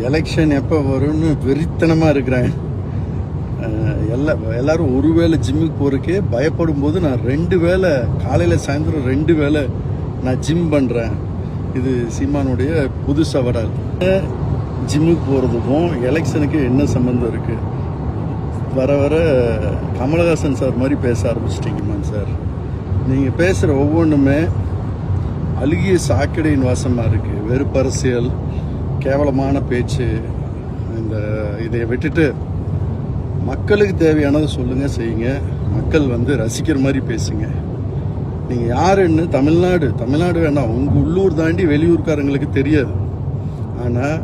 Election எப்போ வரும்னு வெறித்தனமாக இருக்கிறேன். எல்லாரும் ஒரு வேளை ஜிம்முக்கு போகிறக்கே பயப்படும் போது நான் 2 வேளை காலையில் சாயந்தரம் 2 வேளை நான் ஜிம் பண்ணுறேன். இது சீமானுடைய புது சவடால். ஜிம்முக்கு போகிறதுக்கும் எலெக்ஷனுக்கு என்ன சம்மந்தம் இருக்குது? வர வர கமலஹாசன் சார் மாதிரி பேச ஆரம்பிச்சிட்டிங்கம்மா சார். நீங்கள் பேசுகிற ஒவ்வொன்றுமே அழுகிய சாக்கடையின் வாசமாக இருக்குது. வெறுப்பரசியல், கேவலமான பேச்சு. இதை விட்டுட்டு மக்களுக்கு தேவையானதை சொல்லுங்கள், செய்யுங்க. மக்கள் ரசிக்கிற மாதிரி பேசுங்க. நீங்கள் யாருன்னு தமிழ்நாடு வேண்டாம், உங்கள் உள்ளூர் தாண்டி வெளியூர்காரங்களுக்கு தெரியாது. ஆனால்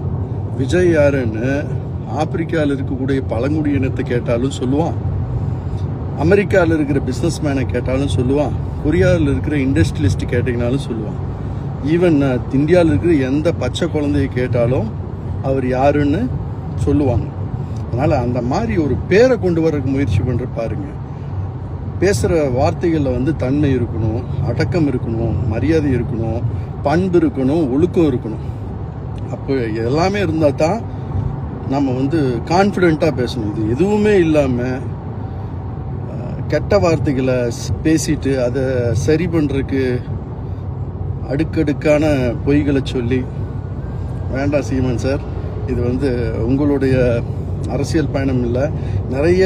விஜய் யாருன்னு ஆப்பிரிக்காவில் இருக்கக்கூடிய பழங்குடி இனத்தை கேட்டாலும் சொல்லுவான், அமெரிக்காவில் இருக்கிற பிஸ்னஸ் மேனை கேட்டாலும் சொல்லுவான், கொரியாவில் இருக்கிற இண்டஸ்ட்ரியலிஸ்ட் கேட்டிங்கனாலும் சொல்லுவான். ஈவன் இந்தியாவில் இருக்கிற எந்த பச்சை குழந்தைய கேட்டாலும் அவர் யாருன்னு சொல்லுவாங்க. அதனால் அந்த மாதிரி ஒரு பேரை கொண்டு வரக்கு முயற்சி பண்ணுற பாருங்க. பேசுகிற வார்த்தைகளில் தன்மை இருக்கணும், அடக்கம் இருக்கணும், மரியாதை இருக்கணும், பண்பு இருக்கணும், ஒழுக்கம் இருக்கணும். அப்போ எல்லாமே இருந்தால் தான் நம்ம கான்ஃபிடெண்ட்டாக பேசணும். இது எதுவுமே இல்லாமல் கெட்ட வார்த்தைகளை பேசிட்டு அதை சரி பண்ணுறதுக்கு அடுக்கடுக்கான பொய்களை சொல்லி வேண்டாம் சீமான் சார். இது உங்களுடைய அரசியல் பயணம் இல்லை. நிறைய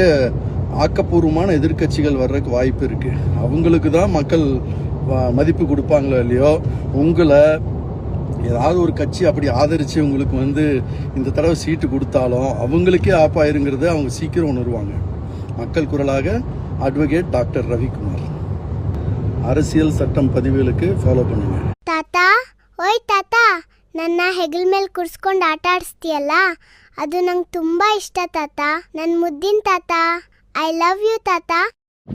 ஆக்கப்பூர்வமான எதிர்க்கட்சிகள் வர்றதுக்கு வாய்ப்பு இருக்குது. அவங்களுக்கு தான் மக்கள் மதிப்பு கொடுப்பாங்களோ இல்லையோ, உங்களை ஏதாவது ஒரு கட்சி அப்படி ஆதரித்து உங்களுக்கு இந்த தடவை சீட்டு கொடுத்தாலும் அவங்களுக்கே ஆப்பாயிருங்கிறத அவங்க சீக்கிரம் உணர்வாங்க. மக்கள் குரலாக அட்வொகேட் டாக்டர் ரவிக்குமார். அரசியல் சட்டம் பதிவுகளுக்கு ஃபாலோ பண்ணுங்க. ತಾತಾ, ಓಯ್ ತಾತಾ, ನನ್ನ ಹೆಗಲ ಮೇಲೆ ಕೂರಿಸ್ಕೊಂಡು ಆಟ ಆಡಿಸ್ತೀಯಲ್ಲ, ಅದು ನಂಗೆ ತುಂಬ ಇಷ್ಟ ತಾತ. ನನ್ನ ಮುದ್ದಿನ ತಾತ. ಐ ಲವ್ ಯು ತಾತ.